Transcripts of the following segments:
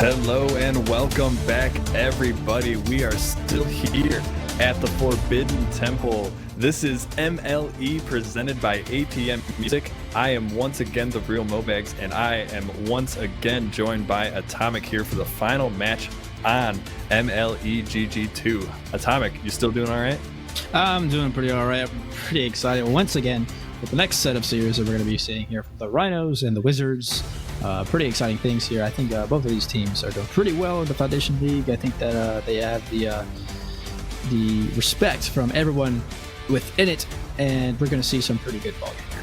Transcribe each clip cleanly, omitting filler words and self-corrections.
Hello and welcome back, everybody. We are still here at the Forbidden Temple. This is MLE presented by APM Music. I am once again the Real Mobags, and I am once again joined by Atomic here for the final match on MLE GG2. Atomic, you still doing all right? I'm doing pretty all right. I'm pretty excited once again with the next set of series that we're going to be seeing here from the Rhinos and the Wizards. Pretty exciting things here. I think both of these teams are doing pretty well in the Foundation League. I think that they have the respect from everyone within it, and we're going to see some pretty good ball game here.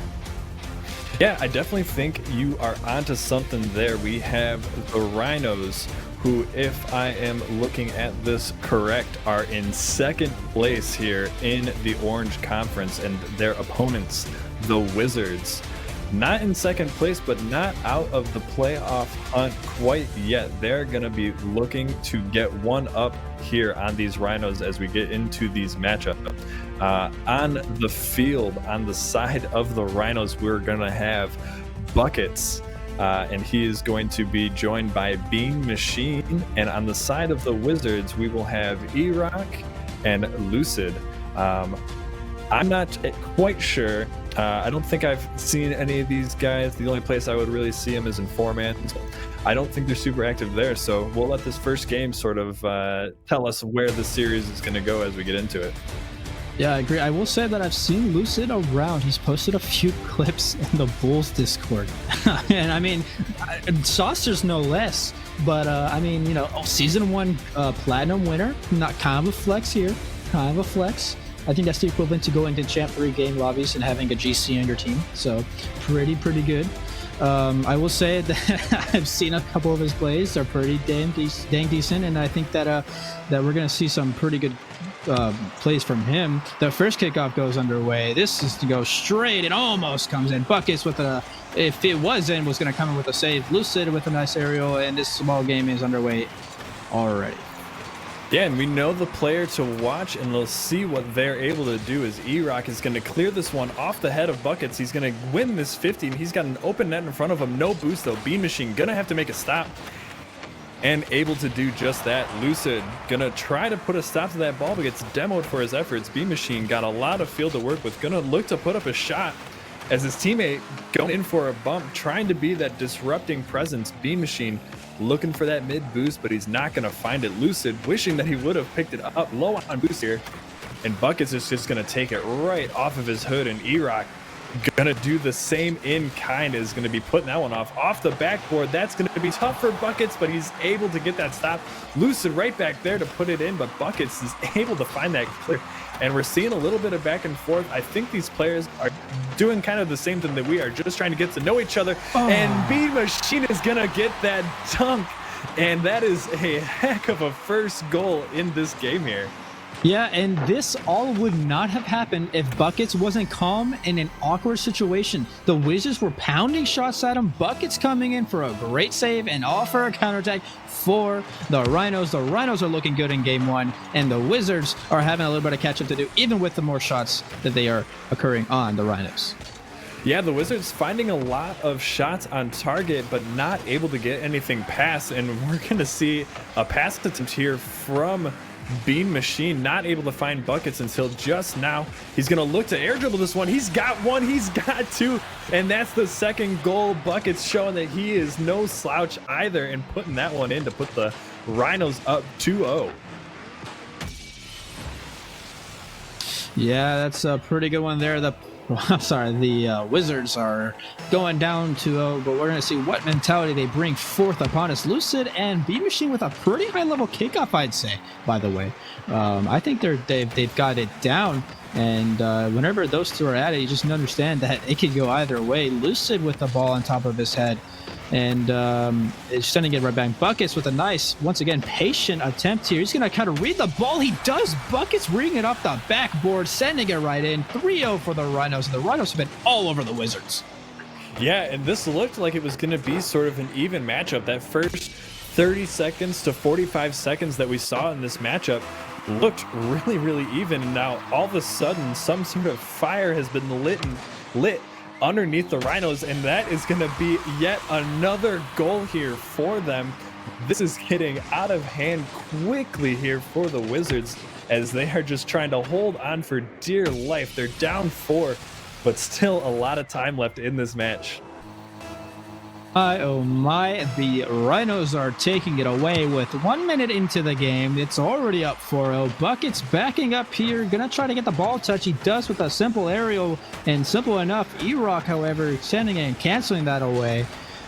Yeah, I definitely think you are onto something there. We have the Rhinos, who, if I am looking at this correct, are in second place here in the Orange Conference, and their opponents, the Wizards, not in second place, but not out of the playoff hunt quite yet. They're going to be looking to get one up here on these Rhinos as we get into these matchups. On the field, on the side of the Rhinos, we're going to have Buckets, and he is going to be joined by Bean Machine. And on the side of the Wizards, we will have E-Rock and Lucid. I'm not quite sure. I don't think I've seen any of these guys. The only place I would really see them is in 4-man. I don't think they're super active there, so we'll let this first game sort of tell us where the series is going to go as we get into it. Yeah, I agree. I will say that I've seen Lucid around. He's posted a few clips in the Bulls Discord. And I mean, Saucer's no less. But I mean, you know, season 1 platinum winner. Not kind of a flex here. Kind of a flex. I think that's the equivalent to going to Champ 3 game lobbies and having a GC on your team. So pretty good. I will say that I've seen a couple of his plays. They're pretty dang decent, and I think that that we're going to see some pretty good plays from him. The first kickoff goes underway. This is to go straight. It almost comes in. Buckets with a, if it was in, was going to come in with a save. Lucid with a nice aerial, and this small game is underway already. Yeah, and we know the player to watch, and we'll see what they're able to do as E-Rock is going to clear this one off the head of Buckets. He's going to win this 50, and he's got an open net in front of him. No boost, though. Bean Machine going to have to make a stop, and able to do just that. Lucid going to try to put a stop to that ball, but gets demoed for his efforts. Bean Machine got a lot of field to work with. Going to look to put up a shot as his teammate going in for a bump, trying to be that disrupting presence. Bean Machine looking for that mid boost, but he's not going to find it. Lucid wishing that he would have picked it up low on boost here, and Buckets is just going to take it right off of his hood, and E-Rock going to do the same in kind, is going to be putting that one off the backboard. That's going to be tough for Buckets, but he's able to get that stop. Lucid right back there to put it in, but Buckets is able to find that clear. And we're seeing a little bit of back and forth. I think these players are doing kind of the same thing that we are, just trying to get to know each other. And Bean Machine is going to get that dunk. And that is a heck of a first goal in this game here. Yeah, and this all would not have happened if Buckets wasn't calm in an awkward situation. The Wizards were pounding shots at him. Buckets coming in for a great save and all for a counterattack for the Rhinos. The Rhinos are looking good in game 1, and the Wizards are having a little bit of catch up to do, even with the more shots that they are occurring on the Rhinos. Yeah, the Wizards finding a lot of shots on target, but not able to get anything past, and we're going to see a pass attempt here from Bean Machine, not able to find Buckets until just now. He's going to look to air dribble this one. He's got one, he's got two, and that's the second goal. Buckets showing that he is no slouch either, and putting that one in to put the Rhinos up 2-0. Yeah, that's a pretty good one there. The Wizards are going down 2-0, but we're going to see what mentality they bring forth upon us. Lucid and Bean Machine with a pretty high-level kickoff, I'd say, by the way. I think they've got it down, and whenever those two are at it, you just understand that it could go either way. Lucid with the ball on top of his head, and it's sending it right back. Buckets with a nice, once again, patient attempt here. He's going to kind of read the ball. He does. Buckets reading it off the backboard, sending it right in. 3-0 for the Rhinos, and the Rhinos have been all over the Wizards. Yeah, and this looked like it was going to be sort of an even matchup. That first 30 seconds to 45 seconds that we saw in this matchup looked really even, and now all of a sudden some sort of fire has been lit underneath the Rhinos, and that is going to be yet another goal here for them. This is getting out of hand quickly here for the Wizards as they are just trying to hold on for dear life. They're down 4, but still a lot of time left in this match. Oh my, the Rhinos are taking it away with 1 minute into the game. It's already up 4-0. Bucket's backing up here, gonna try to get the ball touch. He does with a simple aerial, and simple enough. E-Rock, however, sending and canceling that away.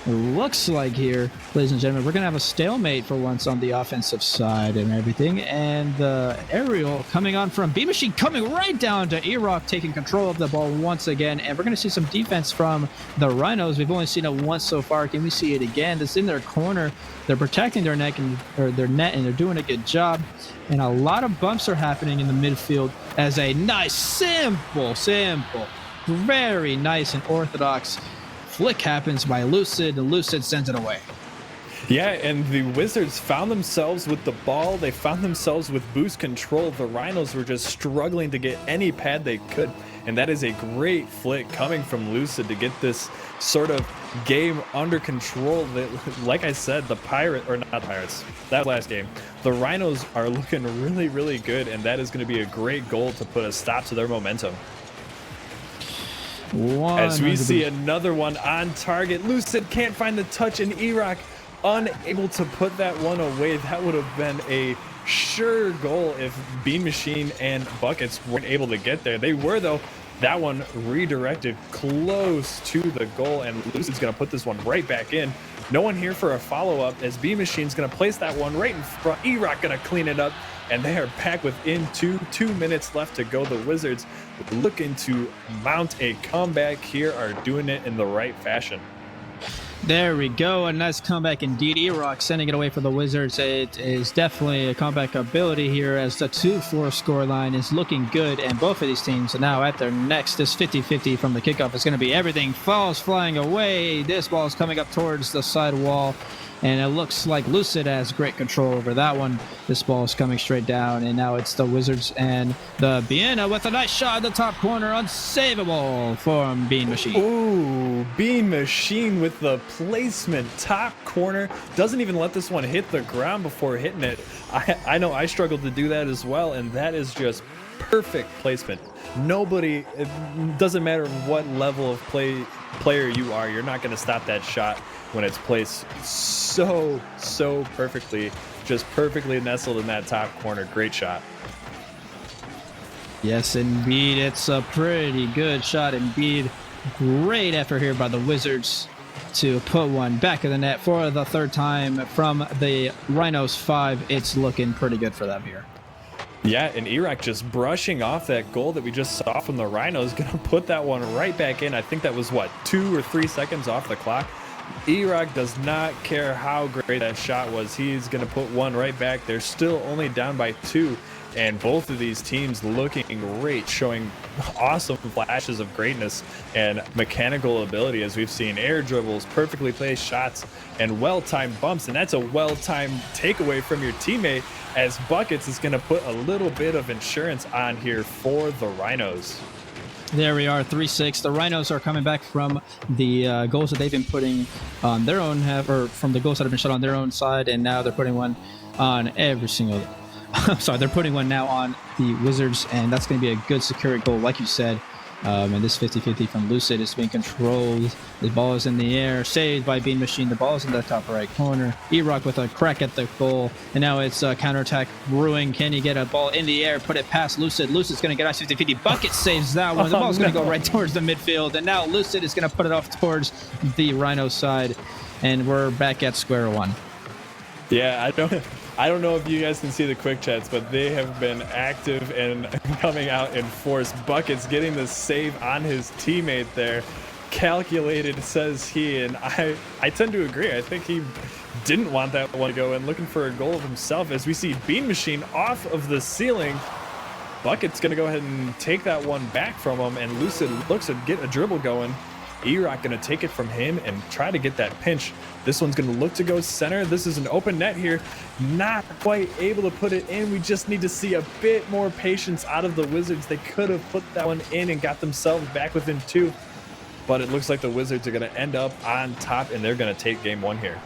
Looks like here, ladies and gentlemen, we're going to have a stalemate for once on the offensive side and everything. And the aerial coming on from B-Machine, coming right down to E-Rock, taking control of the ball once again. And we're going to see some defense from the Rhinos. We've only seen it once so far. Can we see it again? It's in their corner. They're protecting their net, and they're doing a good job. And a lot of bumps are happening in the midfield as a nice, simple, very nice and orthodox flick happens by Lucid, and Lucid sends it away. Yeah, and the Wizards found themselves with the ball. They found themselves with boost control. The Rhinos were just struggling to get any pad they could. And that is a great flick coming from Lucid to get this sort of game under control. That, like I said, the that last game, the Rhinos are looking really, really good. And that is going to be a great goal to put a stop to their momentum. As we see another one on target. Lucid can't find the touch, and E-Rock unable to put that one away. That would have been a sure goal if Bean Machine and Buckets weren't able to get there. They were, though. That one redirected close to the goal, and Lucid's going to put this one right back in. No one here for a follow-up as Bean Machine's going to place that one right in front. E-Rock going to clean it up, and they are back within 2 minutes left to go. The Wizards looking to mount a comeback here, are doing it in the right fashion. There we go. A nice comeback indeed. E-Rock sending it away for the Wizards. It is definitely a comeback ability here as the 2-4 scoreline is looking good. And both of these teams are now at their next. This 50-50 from the kickoff is going to be everything falls flying away. This ball is coming up towards the side wall. And it looks like Lucid has great control over that one. This ball is coming straight down, and now it's the Wizards and the Vienna with a nice shot in the top corner. Unsavable from Bean Machine. Ooh, Bean Machine with the placement. Top corner. Doesn't even let this one hit the ground before hitting it. I know I struggled to do that as well, and that is just perfect placement. Nobody, it doesn't matter what level of player you are, you're not going to stop that shot when it's placed so perfectly, just perfectly nestled in that top corner. Great shot. Yes, indeed. It's a pretty good shot indeed. Great effort here by the Wizards to put one back in the net for the third time from the Rhinos 5. It's looking pretty good for them here. Yeah, and E-Rock just brushing off that goal that we just saw from the Rhinos, gonna put that one right back in. I think that was, what, 2 or 3 seconds off the clock? E-Rock does not care how great that shot was. He's gonna put one right back. They're still only down by 2, and both of these teams looking great, showing awesome flashes of greatness and mechanical ability, as we've seen air dribbles, perfectly placed shots, and well-timed bumps. And that's a well-timed takeaway from your teammate, as Buckets is going to put a little bit of insurance on here for the Rhinos. There we are, 3-6. The Rhinos are coming back from the goals that they've been putting on their own, or from the goals that have been shot on their own side, and now they're putting one on every single. Sorry, they're putting one now on the Wizards, and that's going to be a good secure goal, like you said. And this 50-50 from Lucid is being controlled. The ball is in the air, saved by Bean Machine. The ball is in the top right corner. E-Rock with a crack at the goal, and now it's counterattack brewing. Can he get a ball in the air, put it past Lucid? Lucid's going to get out 50-50. Bucket saves that one. The ball's going to go right towards the midfield, and now Lucid is going to put it off towards the Rhino side, and we're back at square one. Yeah, I don't know if you guys can see the quick chats, but they have been active and coming out in force. Buckets getting the save on his teammate there. Calculated, says he, and I tend to agree. I think he didn't want that one to go in, looking for a goal of himself. As we see Bean Machine off of the ceiling, Bucket's going to go ahead and take that one back from him, and Lucid looks to get a dribble going. E-Rock going to take it from him and try to get that pinch. This one's going to look to go center. This is an open net here. Not quite able to put it in. We just need to see a bit more patience out of the Wizards. They could have put that one in and got themselves back within 2. But it looks like the Wizards are going to end up on top, and they're going to take game 1 here.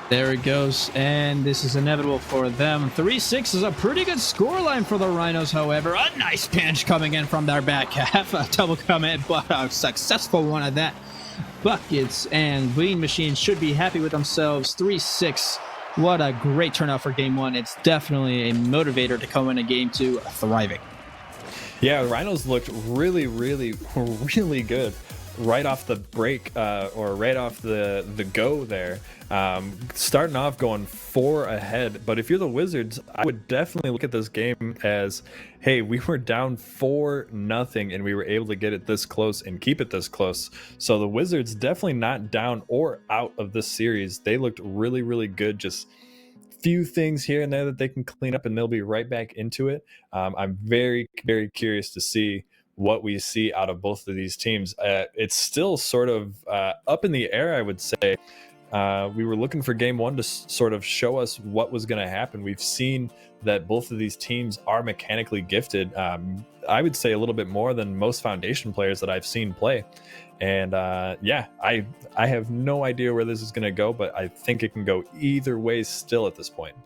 There it goes, and this is inevitable for them. 3-6 is a pretty good scoreline for the Rhinos, however. A nice pinch coming in from their back half. A double commit, but a successful one at that. Buckets and Bean Machine should be happy with themselves. 3-6. What a great turnout for Game 1. It's definitely a motivator to come into Game 2 thriving. Yeah, Rhinos looked really, really, really good right off the break, or right off the go there. Starting off going 4 ahead, but if you're the Wizards, I would definitely look at this game as, hey, we were down 4-0 and we were able to get it this close and keep it this close. So the Wizards definitely not down or out of this series. They looked really, really good. Just few things here and there that they can clean up and they'll be right back into it. I'm very, very curious to see what we see out of both of these teams. It's still sort of up in the air, I would say. We were looking for Game 1 to sort of show us what was going to happen. We've seen that both of these teams are mechanically gifted. I would say a little bit more than most Foundation players that I've seen play. And yeah, I have no idea where this is going to go, but I think it can go either way still at this point.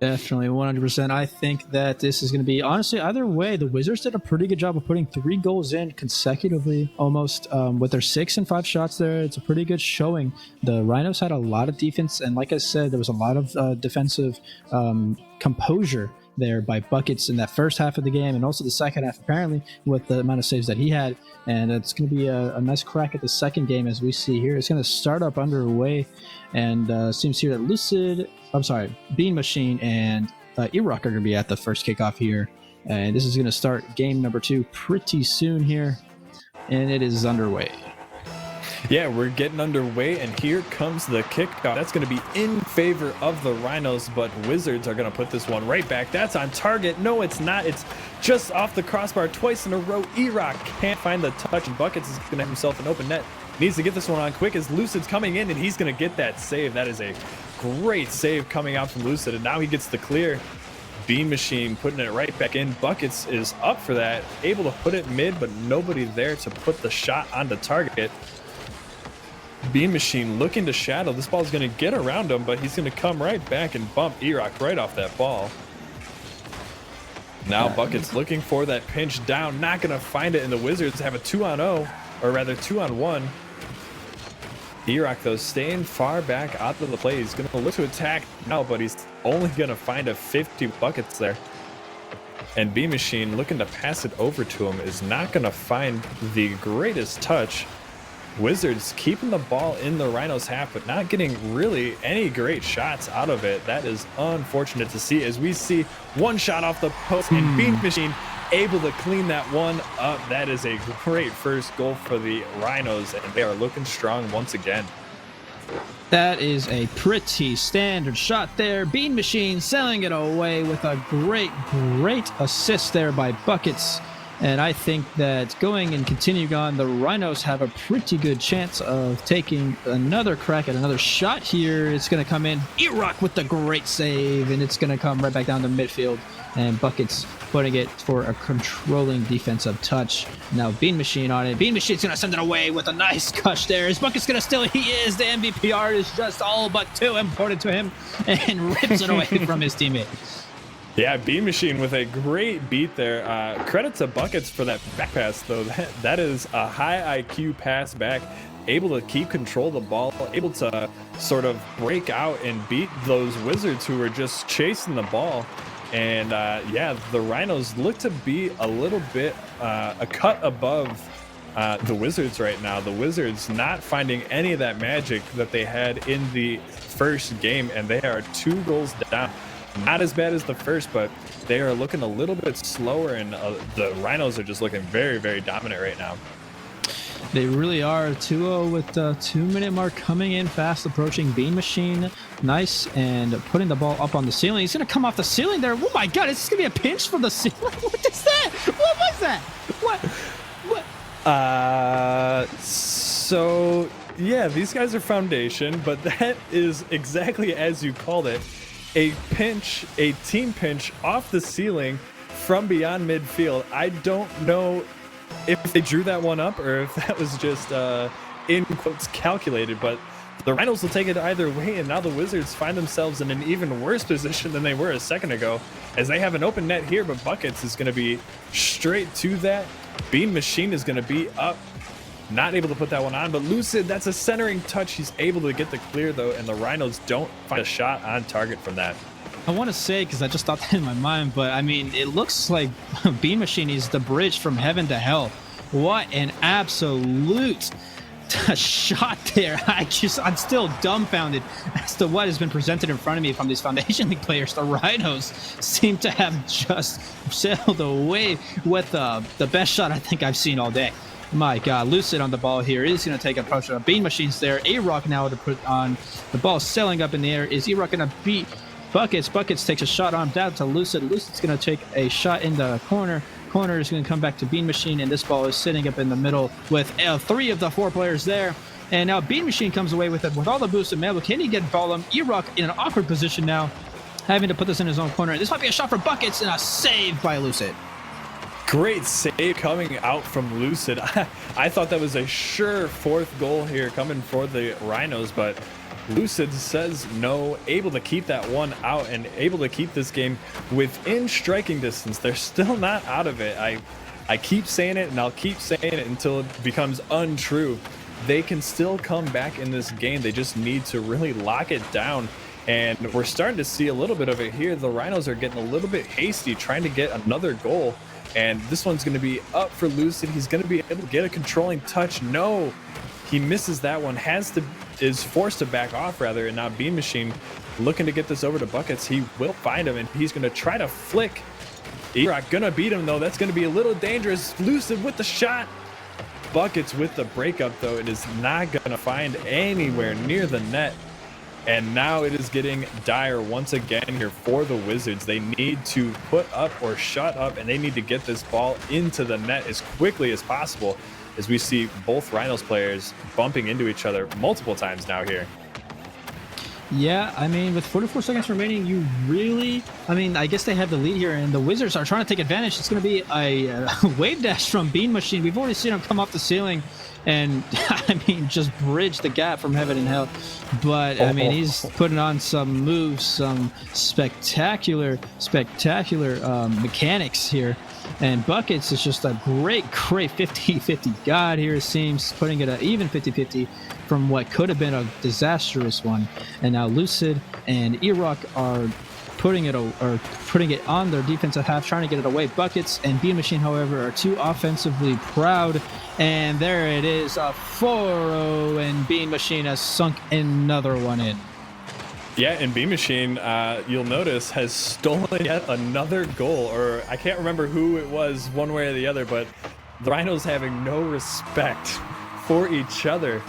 Definitely, 100%. I think that this is going to be, honestly, either way, the Wizards did a pretty good job of putting 3 goals in consecutively, almost, with their 6 and 5 shots there. It's a pretty good showing. The Rhinos had a lot of defense, and like I said, there was a lot of defensive composure there by Buckets in that first half of the game, and also the second half, apparently, with the amount of saves that he had. And it's going to be a nice crack at the second game, as we see here. It's going to start up underway, and seems here that Bean Machine and E-Rock are going to be at the first kickoff here. And this is going to start game number 2 pretty soon here, and it is underway. Yeah, we're getting underway, and here comes the kickoff. That's going to be in favor of the Rhinos, but Wizards are going to put this one right back. That's on target. No, it's not. It's just off the crossbar twice in a row. E-Rock can't find the touch, and Buckets is going to have himself an open net. Needs to get this one on quick as Lucid's coming in, and he's going to get that save. That is a great save coming out from Lucid, and now he gets the clear. Bean Machine putting it right back in. Buckets is up for that, able to put it mid, but nobody there to put the shot onto target. Bean Machine looking to shadow. This ball is going to get around him, but he's going to come right back and bump E-Rock right off that ball. Now Buckets looking for that pinch down, not going to find it, and the Wizards have a 2-on-0, or rather 2-on-1. E-Rock, though, staying far back out of the play. He's going to look to attack now, but he's only going to find a 50 Buckets there. And Bean Machine looking to pass it over to him is not going to find the greatest touch. Wizards keeping the ball in the Rhinos half, but not getting really any great shots out of it. That is unfortunate to see, as we see one shot off the post and Bean Machine able to clean that one up. That is a great first goal for the Rhinos, and they are looking strong once again. That is a pretty standard shot there. Bean Machine selling it away with a great assist there by Buckets. And I think that going and continuing on, the Rhinos have a pretty good chance of taking another crack at another shot here. It's going to come in. E-Rock with the great save, and it's going to come right back down to midfield. And Buckets putting it for a controlling defensive touch. Now Bean Machine on it. Bean Machine's going to send it away with a nice cush there. Is Buckets going to steal it? He is. The MVP art is just all but too important to him, and rips it away from his teammate. Yeah, Bean Machine with a great beat there. Credit to Buckets for that back pass, though. That is a high IQ pass back, able to keep control of the ball, able to sort of break out and beat those Wizards who were just chasing the ball. And yeah, the Rhinos look to be a little bit a cut above the Wizards right now. The Wizards not finding any of that magic that they had in the first game, and they are 2 goals down. Not as bad as the first, but they are looking a little bit slower, and the Rhinos are just looking very, very dominant right now. They really are. 2-0 with the 2-minute mark coming in fast, approaching Bean Machine. Nice, and putting the ball up on the ceiling. He's going to come off the ceiling there. Oh my God, is this going to be a pinch from the ceiling? What is that? What was that? What? So, yeah, these guys are Foundation, but that is exactly as you called it. A pinch, a team pinch off the ceiling from beyond midfield. I don't know if they drew that one up or if that was just in quotes calculated, but The Rhinos will take it either way, and now the Wizards find themselves in an even worse position than they were a second ago, as they have an open net here, but Buckets is going to be straight to that. Bean Machine is going to be up, not able to put that one on, but Lucid, that's a centering touch. He's able to get the clear, though, and the Rhinos don't find a shot on target from that. I want to say, because I just thought that in my mind, but I mean, it looks like Bean Machine is the bridge from heaven to hell. What an absolute shot there. I'm still dumbfounded as to what has been presented in front of me from these Foundation League players. The Rhinos seem to have just sailed away with the best shot I think I've seen all day. My God, Lucid on the ball here is going to take a approach. Bean Machine's there. A-Rock now to put on the ball, sailing up in the air. Is E-Rock going to beat Buckets? Buckets takes a shot on down to Lucid. Lucid's going to take a shot in the corner. Corner is going to come back to Bean Machine, and this ball is sitting up in the middle with 3 of the 4 players there. And now Bean Machine comes away with it with all the boosts and Mabel. Can he get Ballum? E-Rock in an awkward position now, having to put this in his own corner. This might be a shot for Buckets, and a save by Lucid. Great save coming out from Lucid. I thought that was a sure 4th goal here coming for the Rhinos, but Lucid says no, able to keep that one out and able to keep this game within striking distance. They're still not out of it. I keep saying it, and I'll keep saying it until it becomes untrue. They can still come back in this game. They just need to really lock it down. And we're starting to see a little bit of it here. The Rhinos are getting a little bit hasty, trying to get another goal. And this one's going to be up for Lucid. He's going to be able to get a controlling touch. No, he misses that one. Is forced to back off rather, and now Bean Machine looking to get this over to Buckets. He will find him, and he's going to try to flick. E-Rock going to beat him, though. That's going to be a little dangerous. Lucid with the shot. Buckets with the breakup, though. It is not going to find anywhere near the net. And now it is getting dire once again here for the Wizards. They need to put up or shut up, and they need to get this ball into the net as quickly as possible, as we see both Rhinos players bumping into each other multiple times now here. Yeah, I mean, with 44 seconds remaining, I guess they have the lead here, and the Wizards are trying to take advantage. It's going to be a wave dash from Bean Machine. We've already seen him come off the ceiling and, I mean, just bridge the gap from heaven and hell. But, I mean, he's putting on some moves, some spectacular mechanics here. And Buckets is just a great 50-50 god here, it seems, putting it at even 50-50 from what could have been a disastrous one. And now Lucid and E-Rock are putting it on their defensive half, trying to get it away. Buckets and Bean Machine, however, are too offensively proud. And there it is, a 4-0, and Bean Machine has sunk another one in. Yeah, and Bean Machine, you'll notice, has stolen yet another goal, or I can't remember who it was one way or the other, but the Rhinos having no respect for each other,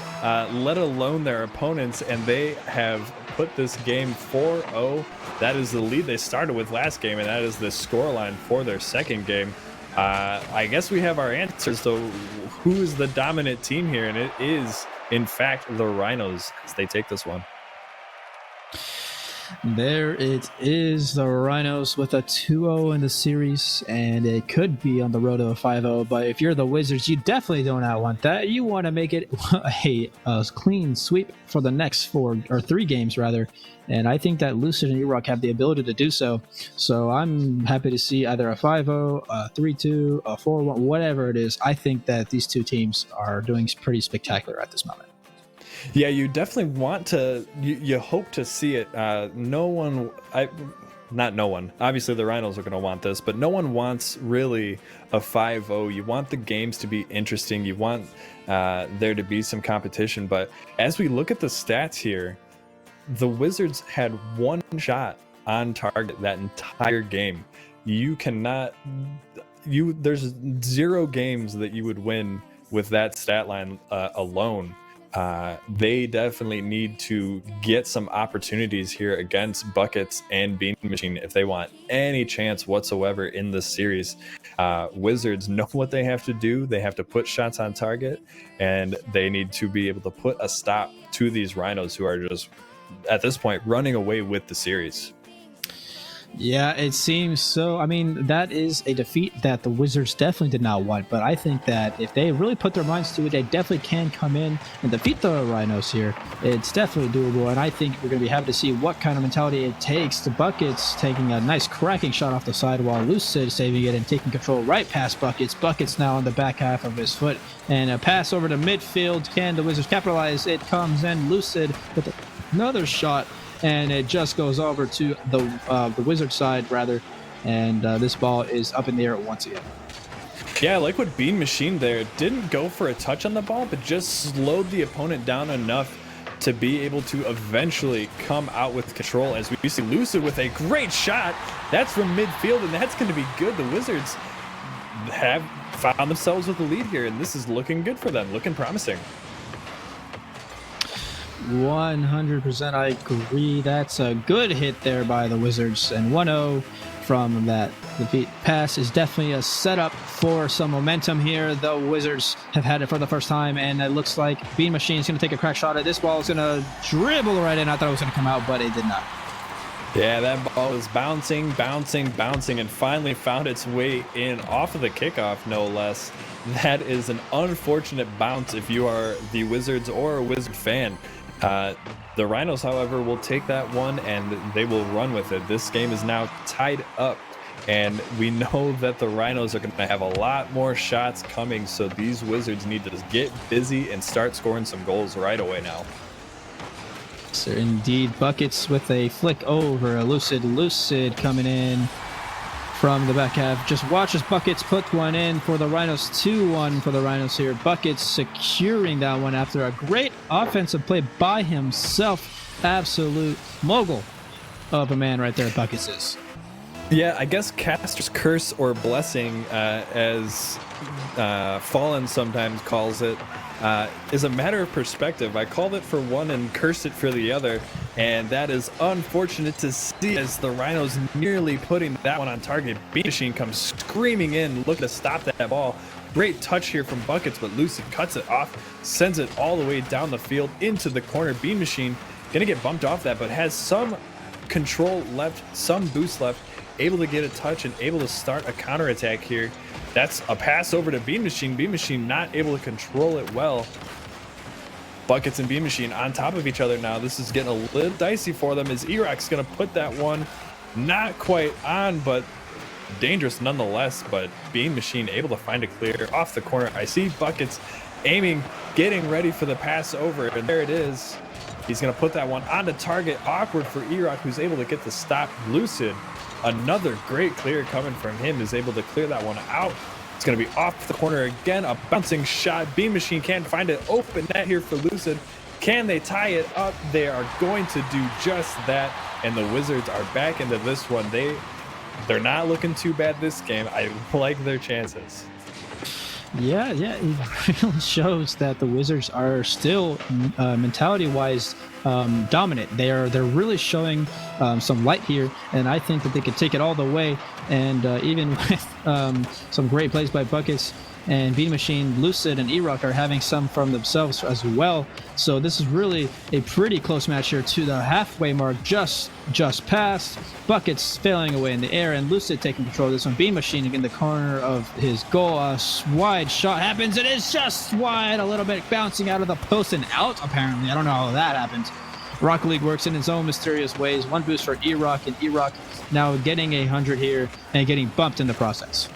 let alone their opponents, and they have put this game 4-0. That is the lead they started with last game, and that is the scoreline for their second game. I guess we have our answers, so who is the dominant team here? And it is, in fact, the Rhinos as they take this one. There it is, the Rhinos with a 2-0 in the series, and it could be on the road to a 5-0, but if you're the Wizards, you definitely do not want that. You want to make it a clean sweep for the next 3 games, rather, and I think that Lucid and E-Rock have the ability to do so. So I'm happy to see either a 5-0, a 3-2, a 4-1, whatever it is. I think that these two teams are doing pretty spectacular at this moment. Yeah, you definitely want to, you hope to see it. Not no one. Obviously, the Rhinos are going to want this, but no one wants really a 5-0. You want the games to be interesting. You want there to be some competition. But as we look at the stats here, the Wizards had 1 shot on target that entire game. You cannot, there's 0 games that you would win with that stat line alone. They definitely need to get some opportunities here against Buckets and Bean Machine if they want any chance whatsoever in this series. Wizards know what they have to do. They have to put shots on target, and they need to be able to put a stop to these Rhinos who are just, at this point, running away with the series. Yeah, it seems so. I mean, that is a defeat that the Wizards definitely did not want, but I think that if they really put their minds to it, they definitely can come in and defeat the Rhinos here. It's definitely doable, and I think we're going to be happy to see what kind of mentality it takes. The Buckets taking a nice cracking shot off the side while Lucid saving it and taking control right past Buckets. Buckets now on the back half of his foot, and a pass over to midfield. Can the Wizards capitalize? It comes in. Lucid with another shot, and it just goes over to the Wizard side, rather, and this ball is up in the air once again. Yeah, like what Bean Machine there, didn't go for a touch on the ball, but just slowed the opponent down enough to be able to eventually come out with control, as we see Lucid with a great shot. That's from midfield, and that's going to be good. The Wizards have found themselves with the lead here, and this is looking good for them, looking promising. 100% I agree. That's a good hit there by the Wizards, and 1-0 from that defeat. Pass is definitely a setup for some momentum here. The Wizards have had it for the first time, and it looks like Bean Machine is going to take a crack shot at this ball. It's going to dribble right in. I thought it was going to come out, but it did not. Yeah, that ball was bouncing, and finally found its way in off of the kickoff, no less. That is an unfortunate bounce if you are the Wizards or a Wizard fan. The Rhinos, however, will take that one and they will run with it. This game is now tied up, and we know that the Rhinos are going to have a lot more shots coming, so these Wizards need to just get busy and start scoring some goals right away now. So indeed, Buckets with a flick over. Lucid coming in from the back half. Just watch as Buckets put one in for the Rhinos. 2-1 for the Rhinos here. Buckets securing that one after a great offensive play by himself. Absolute mogul of a man right there, Buckets is. Yeah, I guess Caster's curse or blessing, as Fallen sometimes calls it, is a matter of perspective. I called it for one and cursed it for the other, and that is unfortunate to see as the Rhinos nearly putting that one on target. Bean Machine comes screaming in, looking to stop that ball. Great touch here from Buckets, but Lucid cuts it off, sends it all the way down the field into the corner. Bean Machine gonna get bumped off that, but has some control left, some boost left, able to get a touch and able to start a counterattack here. That's a pass over to Bean Machine. Bean Machine not able to control it well. Buckets and Bean Machine on top of each other now. This is getting a little dicey for them as E-Rock's going to put that one not quite on, but dangerous nonetheless. But Bean Machine able to find a clear off the corner. I see Buckets aiming, getting ready for the pass over, and there it is. He's going to put that one on the target. Awkward for E-Rock, who's able to get the stop. Lucid, another great clear coming from him, is able to clear that one out. It's going to be off the corner again. A bouncing shot. Bean Machine can't find it. Open net here for Lucid. Can they tie it up? They are going to do just that. And the Wizards are back into this one. They're not looking too bad this game. I like their chances. Yeah, it really shows that the Wizards are still mentality-wise dominant. They're really showing some light here, and I think that they could take it all the way. And even with some great plays by Buckets and Bean Machine, Lucid and E-Rock are having some from themselves as well. So this is really a pretty close match here to the halfway mark. Just past. Buckets failing away in the air, and Lucid taking control of this one. Bean Machine in the corner of his goal. A wide shot happens. It is just wide, a little bit bouncing out of the post and out, apparently. I don't know how that happens. Rocket League works in its own mysterious ways. One boost for E-Rock, and E-Rock now getting 100 here and getting bumped in the process.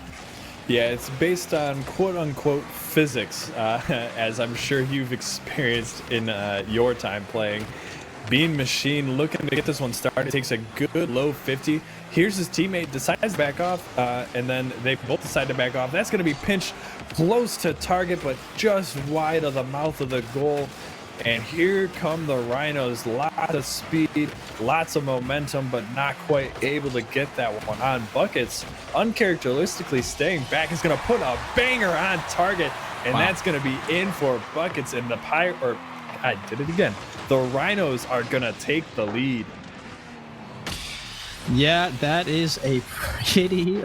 Yeah, it's based on quote-unquote physics, as I'm sure you've experienced in your time playing. Bean Machine looking to get this one started. Takes a good low 50. Here's his teammate, decides to back off, and then they both decide to back off. That's going to be pinched close to target, but just wide of the mouth of the goal. And here come the Rhinos. Lots of speed, lots of momentum, but not quite able to get that one on. Buckets, uncharacteristically staying back, is going to put a banger on target, and that's going to be in for Buckets. And I did it again. The Rhinos are going to take the lead. Yeah, that is a pretty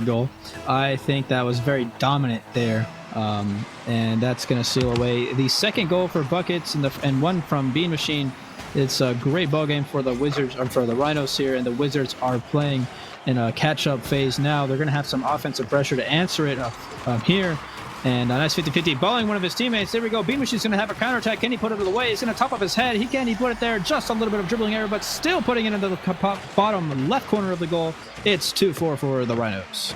goal. I think that was very dominant there And that's going to seal away the second goal for Buckets and one from Bean Machine. It's a great ball game for the Wizards, or for the Rhinos here, and the Wizards are playing in a catch-up phase now. They're going to have some offensive pressure to answer it here. And a nice 50-50 balling one of his teammates. There we go. Bean Machine's going to have a counterattack. Can he put it away? He's going to top up his head. He put it there. Just a little bit of dribbling error, but still putting it into the bottom left corner of the goal. It's 2-4 for the Rhinos.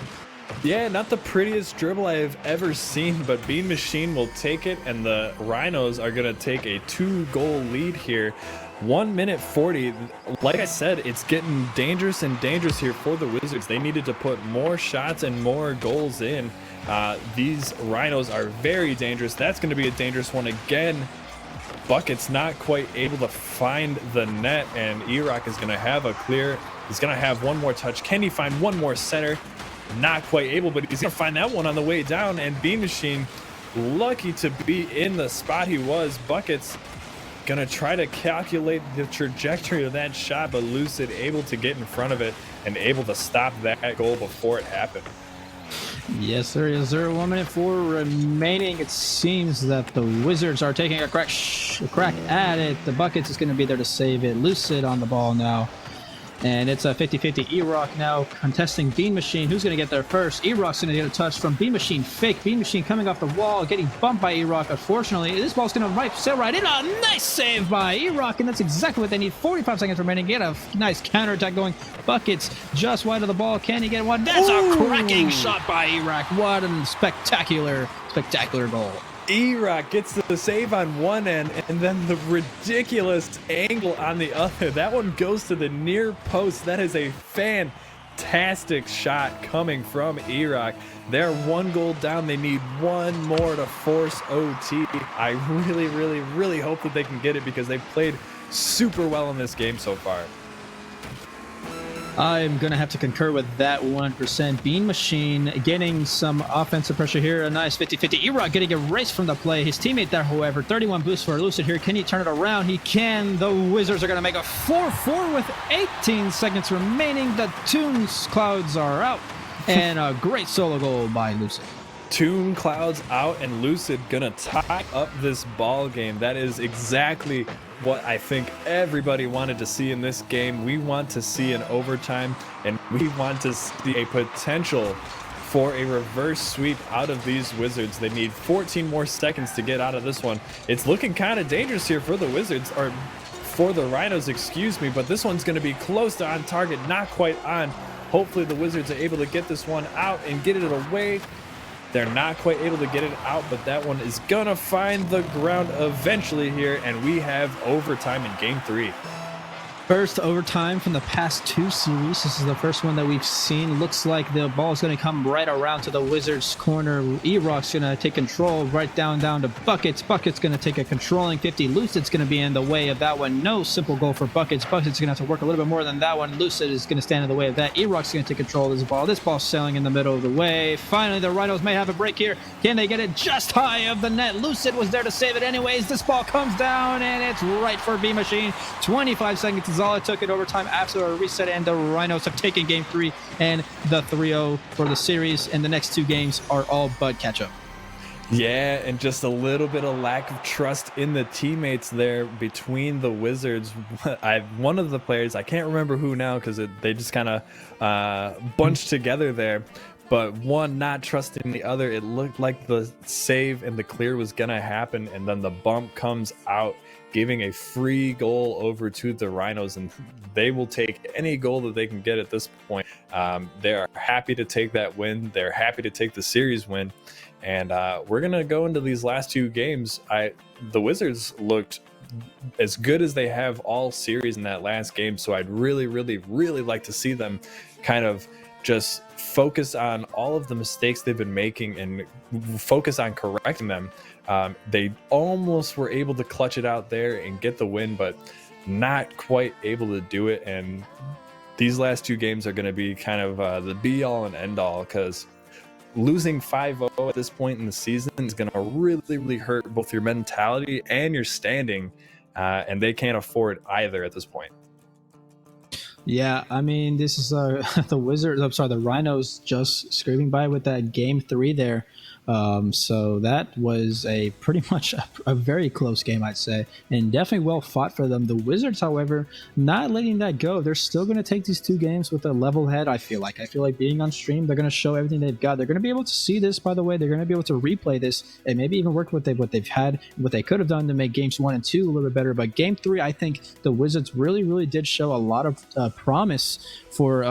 Yeah, not the prettiest dribble I have ever seen, but Bean Machine will take it, and the Rhinos are going to take a 2-goal lead here. 1 minute 40. Like I said, it's getting dangerous and dangerous here for the Wizards. They needed to put more shots and more goals in. These Rhinos are very dangerous. That's going to be a dangerous one again. Bucket's not quite able to find the net, and E-Rock is going to have a clear. He's going to have one more touch. Can he find one more center? Not quite able, but he's going to find that one on the way down. And Bean Machine, lucky to be in the spot he was. Bucket's going to try to calculate the trajectory of that shot, but Lucid able to get in front of it and able to stop that goal before it happened. Yes, there is. 1 minute 4 remaining. It seems that the Wizards are taking a crack at it. The Buckets is going to be there to save it. Lucid on the ball now. And it's a 50-50 E-Rock now contesting Bean Machine. Who's going to get there first? E-Rock's going to get a touch from Bean Machine. Fake Bean Machine coming off the wall, getting bumped by E-Rock. Unfortunately, this ball's going to sail right in. A nice save by E-Rock, and that's exactly what they need. 45 seconds remaining. Get a nice counterattack going. Buckets just wide of the ball. Can he get one? That's a cracking shot by E-Rock. What a spectacular goal. E-Rock gets the save on one end, and then the ridiculous angle on the other. That one goes to the near post. That is a fantastic shot coming from E-Rock. They're 1 goal down. They need one more to force OT. I really hope that they can get it, because they've played super well in this game so far. I'm going to have to concur with that 100%. Bean Machine getting some offensive pressure here. A nice 50-50. E-Rock getting erased from the play. His teammate there, however, 31 boosts for Lucid here. Can he turn it around? He can. The Wizards are going to make a 4-4 with 18 seconds remaining. The Toons Clouds are out. And a great solo goal by Lucid. Toon Clouds out, and Lucid gonna tie up this ball game. That is exactly what I think everybody wanted to see in this game. We want to see an overtime, and we want to see a potential for a reverse sweep out of these Wizards. They need 14 more seconds to get out of this one. It's looking kind of dangerous here for the Wizards, or for the Rhinos, excuse me, but this one's going to be close to on target, not quite on. Hopefully the Wizards are able to get this one out and get it away. They're not quite able to get it out, but that one is going to find the ground eventually here, and we have overtime in Game 3. First overtime from the past 2 series. This is the first one that we've seen. Looks like the ball is going to come right around to the Wizards' corner. E-Rock's going to take control right down to Buckets. Buckets going to take a controlling 50. Lucid's going to be in the way of that one. No simple goal for Buckets. Buckets going to have to work a little bit more than that one. Lucid is going to stand in the way of that. E-Rock's going to take control of this ball. This ball's sailing in the middle of the way. Finally, the Rhinos may have a break here. Can they get it just high of the net? Lucid was there to save it anyways. This ball comes down, and it's right for Bean Machine. 25 seconds is all it took in overtime after a reset, and the Rhinos have taken Game 3 and the 3-0 for the series, and the next 2 games are all but catch up. Yeah, and just a little bit of lack of trust in the teammates there between the Wizards. One of the players, I can't remember who now because they just kind of bunched together there, but one not trusting the other. It looked like the save and the clear was going to happen, and then the bump comes out, giving a free goal over to the Rhinos, and they will take any goal that they can get at this point. They are happy to take that win. They're happy to take the series win. And we're going to go into these last 2 games. The Wizards looked as good as they have all series in that last game, so I'd really like to see them kind of just focus on all of the mistakes they've been making and focus on correcting them. They almost were able to clutch it out there and get the win, but not quite able to do it. And these last 2 games are going to be kind of the be-all and end-all, because losing 5-0 at this point in the season is going to really hurt both your mentality and your standing, and they can't afford either at this point. Yeah, I mean, this is the Rhinos just scraping by with that Game 3 there. So that was a pretty much a very close game, I'd say, and definitely well fought for them. The Wizards, however, not letting that go. They're still going to take these two games with a level head. I feel like being on stream, they're going to show everything they've got. They're going to be able to see this, by the way. They're going to be able to replay this and maybe even work with what they've had, what they could have done to make games 1 and 2 a little bit better. But game 3, I think the Wizards really did show a lot of promise for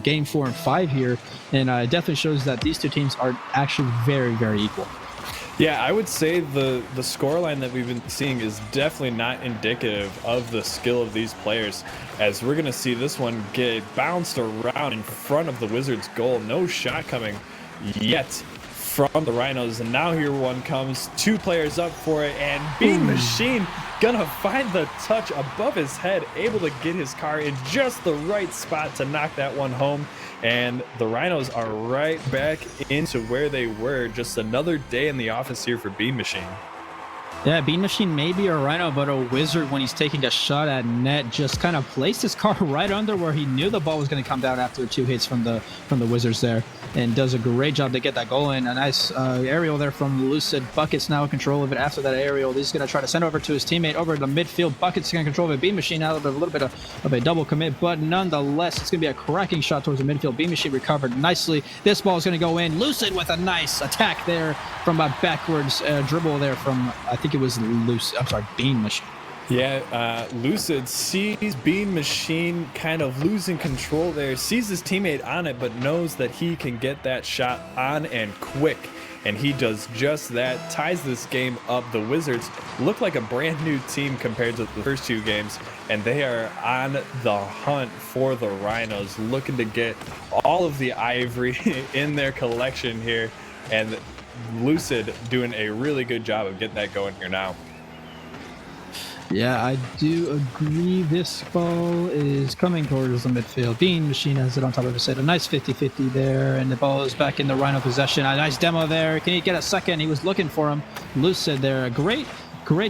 game 4 and 5 here, and it definitely shows that these two teams are actually very equal. Yeah, I would say the scoreline that we've been seeing is definitely not indicative of the skill of these players, as we're going to see this one get bounced around in front of the Wizards' goal. No shot coming yet from the Rhinos, and now here one comes. 2 players up for it, and Bean Machine gonna find the touch above his head, able to get his car in just the right spot to knock that one home. And the Rhinos are right back into where they were. Just another day in the office here for Bean Machine. Yeah, Bean Machine may be a Rhino, but a Wizard, when he's taking a shot at net, just kind of placed his car right under where he knew the ball was going to come down after 2 hits from the Wizards there, and does a great job to get that goal in. A nice aerial there from Lucid. Bucket's now in control of it after that aerial. He's going to try to send over to his teammate over the midfield. Bucket's in control of it. Bean Machine out of a little bit of a double commit, but nonetheless, it's going to be a cracking shot towards the midfield. Bean Machine recovered nicely. This ball is going to go in. Lucid with a nice attack there from a backwards dribble there from, I think it was Bean Machine. Yeah, Lucid sees Bean Machine kind of losing control there, sees his teammate on it, but knows that he can get that shot on and quick. And he does just that, ties this game up. The Wizards look like a brand new team compared to the first 2 games, and they are on the hunt for the Rhinos, looking to get all of the ivory in their collection here. And Lucid doing a really good job of getting that going here now. Yeah, I do agree. This ball is coming towards the midfield. Bean Machine has it on top of his head. A nice 50-50 there, and the ball is back in the Rhino possession. A nice demo there. Can he get a second? He was looking for him. Lucid there. Great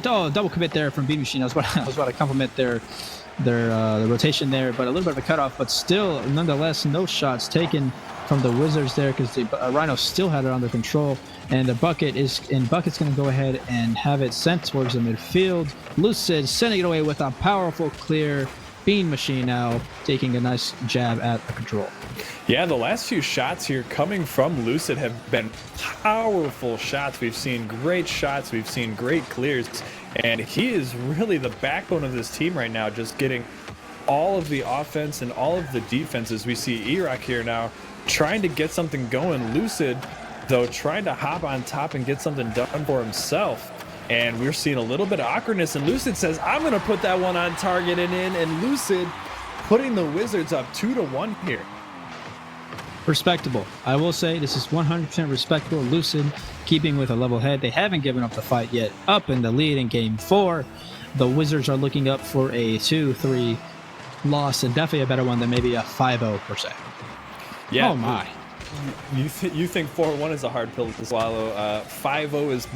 double commit there from Bean Machine. I was about to compliment their rotation there, but a little bit of a cutoff, but still, nonetheless, no shots taken from the Wizards there, because the Rhinos still had it under control, and Bucket's going to go ahead and have it sent towards the midfield. Lucid sending it away with a powerful clear. Bean Machine now taking a nice jab at the control. Yeah, the last few shots here coming from Lucid have been powerful shots. We've seen great shots. We've seen great clears. And he is really the backbone of this team right now, just getting all of the offense and all of the defenses. We see E-Rock here now trying to get something going. Lucid, though, trying to hop on top and get something done for himself. And we're seeing a little bit of awkwardness, and Lucid says, I'm going to put that one on target and in, and Lucid putting the Wizards up 2-1 here. Respectable. I will say this is 100% respectable. Lucid keeping with a level head. They haven't given up the fight yet. Up in the lead in game 4. The Wizards are looking up for a 2-3 loss, and definitely a better one than maybe a 5-0 per se. Yeah. Oh my. You think 4-1 is a hard pill to swallow. 5-0 is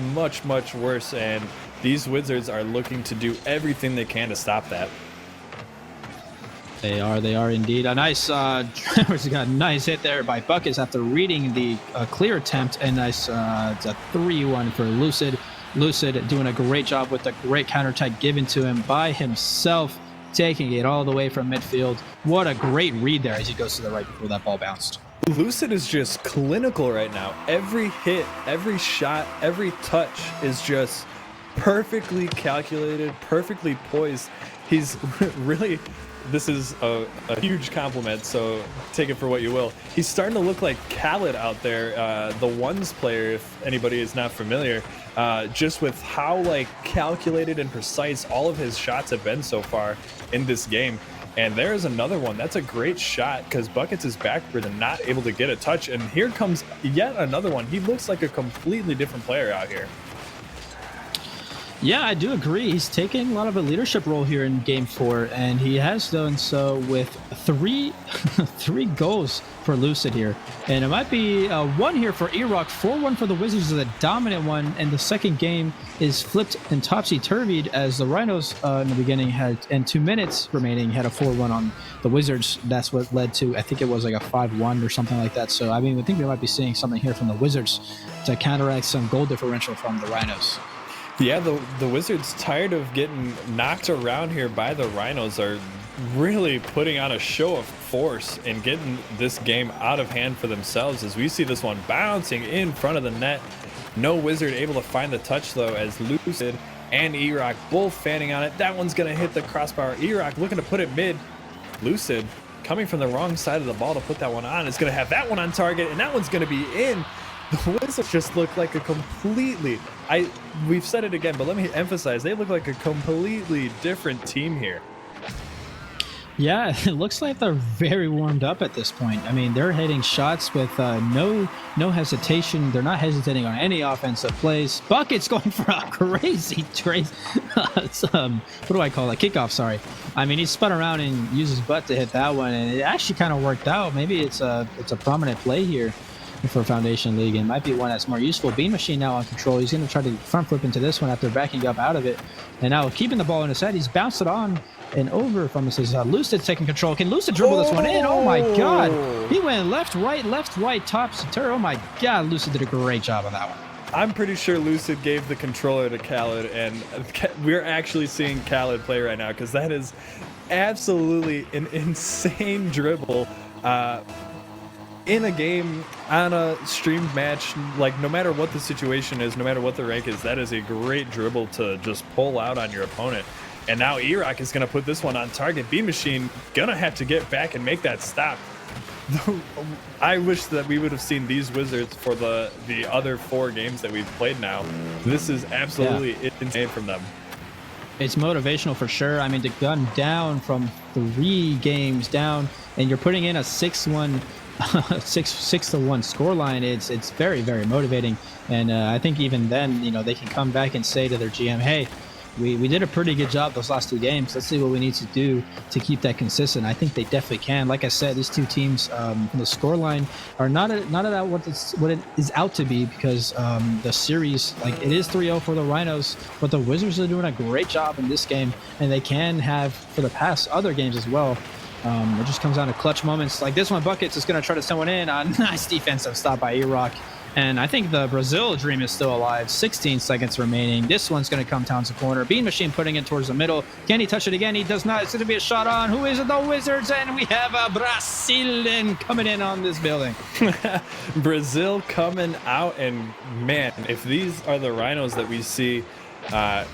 much worse, and these Wizards are looking to do everything they can to stop that. They are indeed. A nice got a nice hit there by Buckets after reading the clear attempt, and nice it's a 3-1 for Lucid. Lucid doing a great job with the great counterattack given to him by himself, taking it all the way from midfield. What a great read there as he goes to the right before that ball bounced. Lucid is just clinical right now. Every hit, every shot, every touch is just perfectly calculated, perfectly poised. He's really, this is a huge compliment, so take it for what you will. He's starting to look like Khaled out there, the ones player, if anybody is not familiar, just with how calculated and precise all of his shots have been so far in this game. And there is another one. That's a great shot because Buckets is backward and not able to get a touch. And here comes yet another one. He looks like a completely different player out here. Yeah, I do agree. He's taking a lot of a leadership role here in Game 4, and he has done so with three three goals for Lucid here. And it might be one here for E-Rock. 4-1 for the Wizards is a dominant one, and the second game is flipped and topsy-turvied as the Rhinos in the beginning had, and 2 minutes remaining, had a 4-1 on the Wizards. That's what led to, I think it was like a 5-1 or something like that. So, I mean, I think we might be seeing something here from the Wizards to counteract some goal differential from the Rhinos. Yeah, the Wizards, tired of getting knocked around here by the Rhinos, are really putting on a show of force and getting this game out of hand for themselves, as we see this one bouncing in front of the net. No Wizard able to find the touch, though, as Lucid and E-Rock both fanning on it. That one's going to hit the crossbar. E-Rock looking to put it mid. Lucid coming from the wrong side of the ball to put that one on. It's going to have that one on target, and that one's going to be in. The Wizards just look like a completely, we've said it again, but let me emphasize, they look like a completely different team here. Yeah, it looks like they're very warmed up at this point. I mean, they're hitting shots with no hesitation. They're not hesitating on any offensive plays. Bucket's going for a crazy trade. What do I call it? Kickoff, sorry. I mean, he spun around and used his butt to hit that one, and it actually kind of worked out. Maybe it's a prominent play here for Foundation League, and might be one that's more useful. Bean Machine now on control. He's going to try to front flip into this one after backing up out of it, and now keeping the ball in his head. He's bounced it on and over from his Lucid taking control. Can Lucid dribble this one in? Oh my god, he went left right, tops to turn. Oh my god, Lucid did a great job on that one. I'm pretty sure Lucid gave the controller to Khaled, and we're actually seeing Khaled play right now, because that is absolutely an insane dribble in a game, on a streamed match. Like, no matter what the situation is, no matter what the rank is, that is a great dribble to just pull out on your opponent. And now E-Rock is going to put this one on target. Bean Machine going to have to get back and make that stop. I wish that we would have seen these Wizards for the other 4 games that we've played now. This is absolutely insane from them. It's motivational for sure. I mean, to gun down from 3 games down, and you're putting in a 6-1 6-1 scoreline. It's very, very motivating, and I think even then, you know, they can come back and say to their GM, hey, we did a pretty good job those last 2 games. Let's see what we need to do to keep that consistent. I think they definitely can. Like I said, these 2 teams from the scoreline are not at what it is out to be, because the series, like, it is 3-0 for the Rhinos, but the Wizards are doing a great job in this game, and they can have for the past other games as well. It just comes down to clutch moments like this one. Buckets is going to try to send one in on nice defensive stop by E-Rock. And I think the Brazil dream is still alive. 16 seconds remaining. This one's going to come down to corner. Bean Machine putting it towards the middle. Can he touch it again? He does not. It's going to be a shot on. Who is it? The Wizards. And we have a Brazilian coming in on this building. Brazil coming out. And man, if these are the Rhinos that we see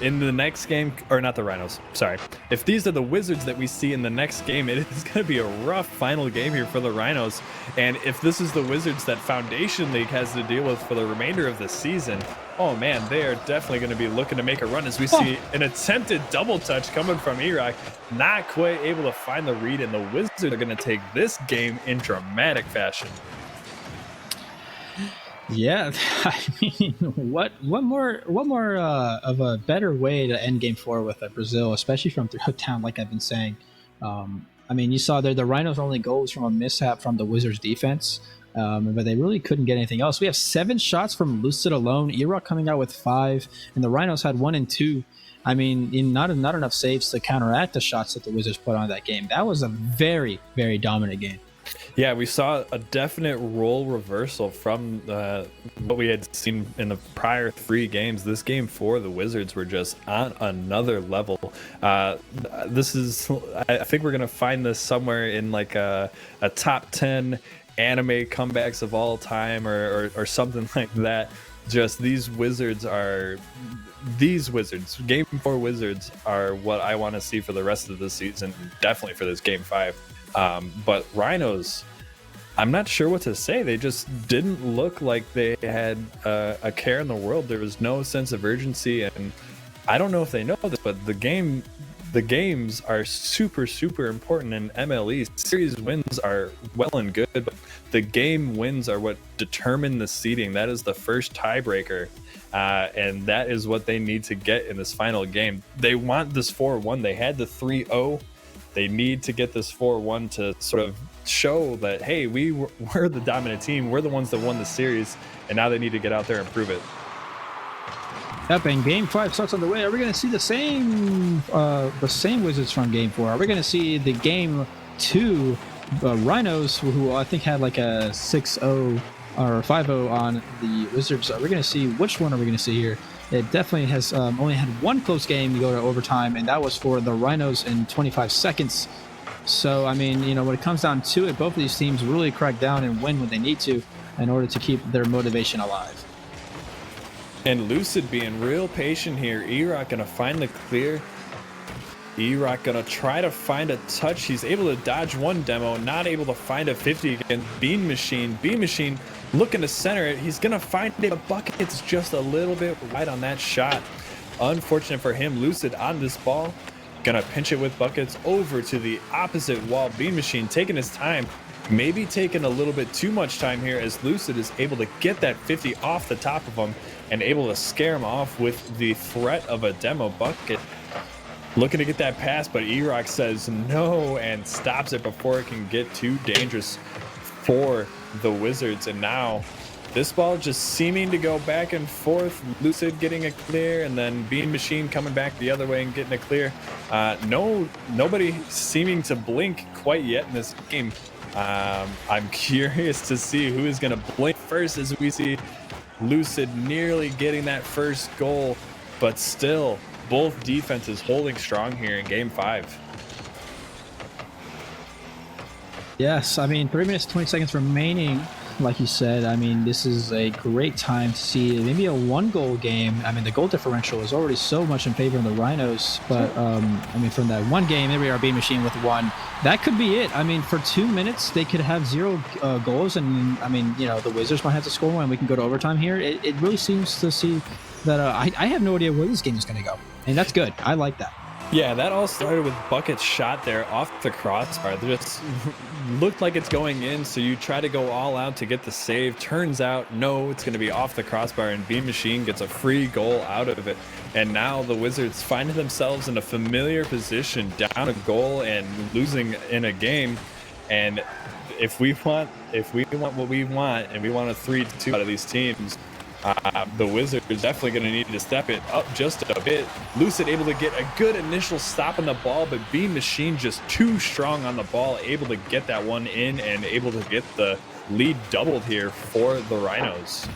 in the next game, or not the Rhinos, sorry. If these are the Wizards that we see in the next game, it is going to be a rough final game here for the Rhinos. And if this is the Wizards that Foundation League has to deal with for the remainder of the season, oh man, they are definitely going to be looking to make a run, as we see an attempted double touch coming from E-Rock. Not quite able to find the read, and the Wizards are going to take this game in dramatic fashion. Yeah, I mean, what more of a better way to end Game 4 with Brazil, especially from throughout town, like I've been saying. I mean, you saw there the Rhinos only goals from a mishap from the Wizards defense, but they really couldn't get anything else. We have 7 shots from Lucid alone. E-Rock coming out with 5, and the Rhinos had 1 and 2. I mean, not enough saves to counteract the shots that the Wizards put on that game. That was a very, very dominant game. Yeah, we saw a definite role reversal from what we had seen in the prior 3 games. This Game 4, the Wizards were just on another level. This is, I think we're going to find this somewhere in like a top 10 anime comebacks of all time, or something like that. Just these Wizards, Game 4 Wizards are what I want to see for the rest of the season, definitely for this Game 5. But Rhinos, I'm not sure what to say. They just didn't look like they had a care in the world. There was no sense of urgency, and I don't know if they know this, but the game the games are super, super important in MLE. Series wins are well and good, but the game wins are what determine the seeding. That is the first tiebreaker, and that is what they need to get in this final game. They want this 4-1. They had the 3-0. They need to get this 4-1 to sort of show that, hey, we're the dominant team. We're the ones that won the series, and now they need to get out there and prove it. Yep, and Game 5 starts on the way. Are we going to see the same Wizards from Game 4? Are we going to see the Game 2 Rhinos, who I think had like a 6-0 or 5-0 on the Wizards? Are we going to see, which one are we going to see here? It definitely has only had one close game to go to overtime, and that was for the Rhinos in 25 seconds. So, I mean, you know, when it comes down to it, both of these teams really crack down and win when they need to in order to keep their motivation alive. And Lucid being real patient here. E-Rock going to find the clear. E-Rock going to try to find a touch. He's able to dodge one demo, not able to find a 50 against Bean Machine. Bean Machine looking to center it. He's going to find it. A bucket's just a little bit wide on that shot. Unfortunate for him. Lucid on this ball. Going to pinch it with buckets over to the opposite wall. Bean Machine taking his time. Maybe taking a little bit too much time here, as Lucid is able to get that 50 off the top of him and able to scare him off with the threat of a demo bucket. Looking to get that pass, but E-Rock says no and stops it before it can get too dangerous for the Wizards. And now this ball just seeming to go back and forth. Lucid getting a clear, and then Bean Machine coming back the other way and getting a clear. Nobody seeming to blink quite yet in this game. I'm curious to see who is going to blink first, as we see Lucid nearly getting that first goal, but still both defenses holding strong here in Game 5. Yes, I mean, 3 minutes, 20 seconds remaining. Like you said, I mean, this is a great time to see maybe a one-goal game. I mean, the goal differential is already so much in favor of the Rhinos, but I mean, from that one game, there we are, Bean Machine with one. That could be it. I mean, for 2 minutes, they could have 0 goals, and I mean, you know, the Wizards might have to score one, and we can go to overtime here. It really seems to see that I have no idea where this game is going to go, and that's good. I like that. Yeah, that all started with Bucket's shot there off the crossbar. It just looked like it's going in, so you try to go all out to get the save. Turns out, no, it's going to be off the crossbar, and Bean Machine gets a free goal out of it. And now the Wizards finding themselves in a familiar position, down a goal and losing in a game. And if we want what we want, and we want a 3-2 out of these teams, the Wizards are definitely going to need to step it up just a bit. Lucid able to get a good initial stop on the ball, but Bean Machine just too strong on the ball, able to get that one in and able to get the lead doubled here for the Rhinos.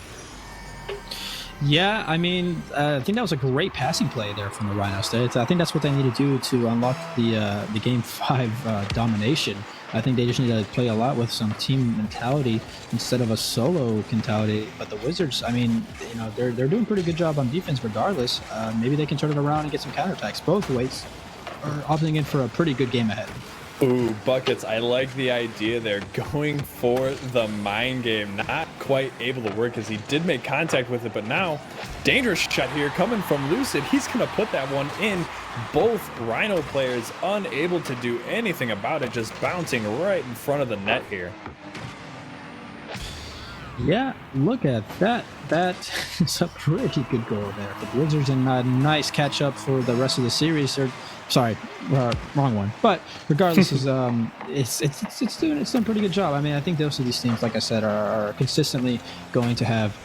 Yeah, I mean, I think that was a great passing play there from the Rhinos. I think that's what they need to do to unlock the Game 5 domination. I think they just need to play a lot with some team mentality instead of a solo mentality. But the Wizards, I mean, you know, they're doing a pretty good job on defense regardless. Maybe they can turn it around and get some counterattacks. Both ways are opting in for a pretty good game ahead. Ooh, Buckets, I like the idea there. Going for the mind game. Not quite able to work as he did make contact with it, but now dangerous shot here coming from Lucid. He's going to put that one in. Both Rhino players unable to do anything about it, just bouncing right in front of the net here. Yeah, look at that. That is a pretty good goal there for the Wizards, and a nice catch up for the rest of the series. Sorry, wrong one. But regardless, it's doing a pretty good job. I mean, I think those of these teams, like I said, are consistently going to have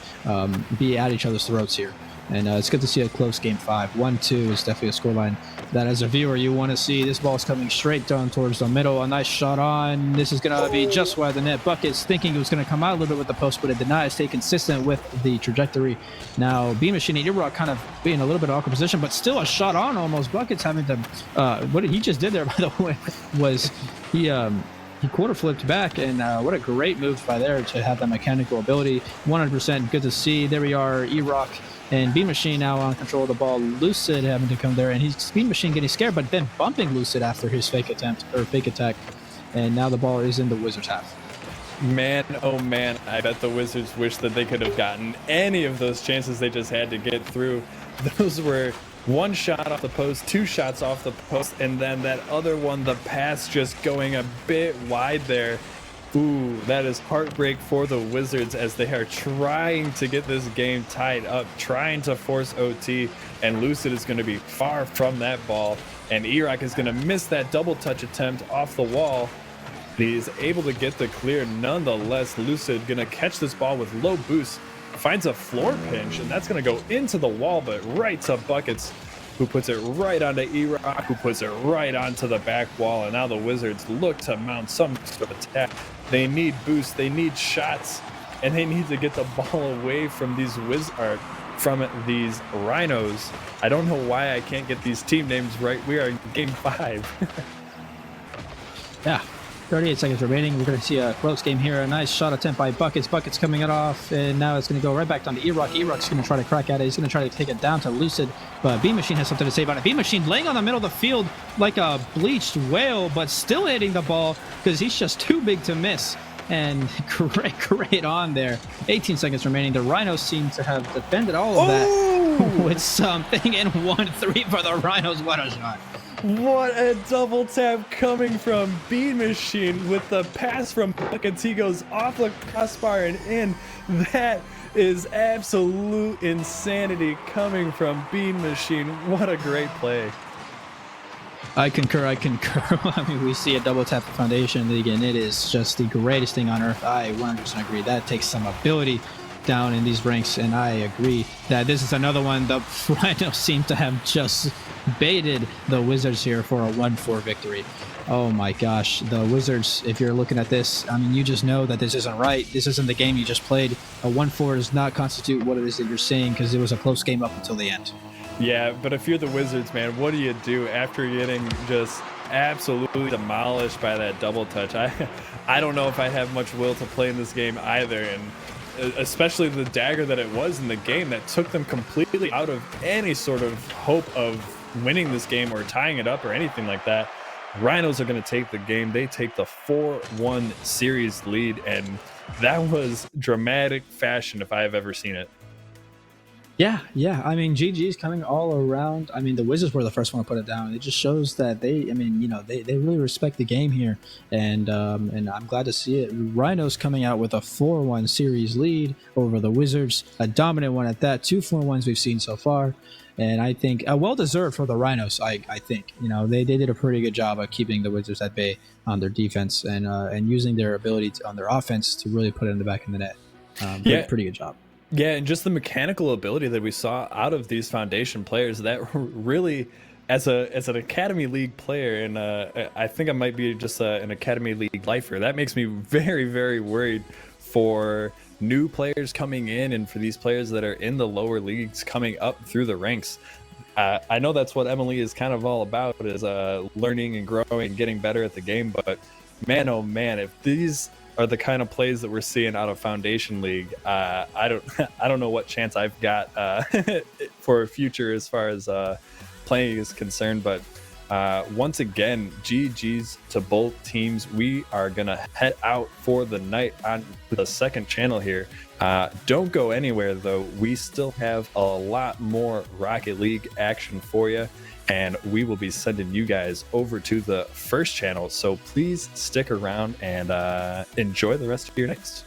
be at each other's throats here. And it's good to see a close Game 5. 1-2 is definitely a scoreline that, as a viewer, you want to see. This ball is coming straight down towards the middle. A nice shot on. This is going to be just wide the net. Buckets thinking it was going to come out a little bit with the post, but it did not. Stay consistent with the trajectory. Now, Bean Machine and E-Rock kind of being in a little bit of awkward position, but still a shot on almost. Buckets having to... what he just did there, by the way, was he quarter flipped back, and what a great move by there to have that mechanical ability. 100% good to see. There we are, E-Rock and Bean Machine now on control of the ball. Lucid having to come there, and he's Bean Machine getting scared, but then bumping Lucid after his fake attack. And now the ball is in the Wizards' half. Man, oh man, I bet the Wizards wish that they could have gotten any of those chances they just had to get through. Those were One shot off the post, 2 shots off the post, and then that other one, the pass just going a bit wide there. Ooh, that is heartbreak for the Wizards as they are trying to get this game tied up, trying to force OT, and Lucid is going to be far from that ball, and E-Rock is going to miss that double touch attempt off the wall. He is able to get the clear nonetheless. Lucid going to catch this ball with low boost, finds a floor pinch, and that's going to go into the wall, but right to Buckets, who puts it right onto E-Rock, who puts it right onto the back wall. And now the Wizards look to mount some sort of attack. They need boosts, they need shots, and they need to get the ball away from these Rhinos. I don't know why I can't get these team names right. We are in game 5. Yeah. 38 seconds remaining. We're going to see a close game here. A nice shot attempt by Buckets. Buckets coming it off, and now it's going to go right back down to E-Rock. E-Rock's going to try to crack at it. He's going to try to take it down to Lucid, but B Machine has something to say about it. B Machine laying on the middle of the field like a bleached whale, but still hitting the ball because he's just too big to miss. And great on there. 18 seconds remaining. The Rhinos seem to have defended all of that with something, and 1-3 for the Rhinos. What a shot. What a double tap coming from Bean Machine with the pass from Buckets. He goes off the crossbar and in. That is absolute insanity coming from Bean Machine. What a great play. I concur. I mean, we see a double tap the Foundation League, and it is just the greatest thing on earth. I 100% agree. That takes some ability down in these ranks, and I agree that this is another one. The Rhinos seem to have just baited the Wizards here for a 1-4 victory. Oh my gosh, the Wizards, if you're looking at this, I mean, you just know that this isn't right. This isn't the game you just played. A 1-4 does not constitute what it is that you're saying, because it was a close game up until the end. Yeah, but if you're the Wizards, man, what do you do after getting just absolutely demolished by that double touch? I don't know if I have much will to play in this game either, and especially the dagger that it was in the game that took them completely out of any sort of hope of winning this game or tying it up or anything like that. Rhinos are going to take the game. They take the 4-1 series lead, and that was dramatic fashion if I have ever seen it. Yeah. I mean, GG's coming all around. I mean, the Wizards were the first one to put it down. It just shows that they really respect the game here, and I'm glad to see it. Rhinos coming out with a 4-1 series lead over the Wizards, a dominant one at that. 2 4-1s we've seen so far, and I think well deserved for the Rhinos. I think they did a pretty good job of keeping the Wizards at bay on their defense and using their ability on their offense to really put it in the back of the net. Pretty good job. Yeah, and just the mechanical ability that we saw out of these Foundation players that really, as an Academy League player, and I think I might be just an Academy League lifer, that makes me very, very worried for new players coming in and for these players that are in the lower leagues coming up through the ranks. I know that's what MLE is kind of all about, is learning and growing and getting better at the game, but man, oh man, if these are the kind of plays that we're seeing out of Foundation League, I don't know what chance I've got for a future as far as playing is concerned. But once again, GG's to both teams. We are gonna head out for the night on the second channel here. Don't go anywhere though. We still have a lot more Rocket League action for you, and we will be sending you guys over to the first channel. So please stick around and enjoy the rest of your nights.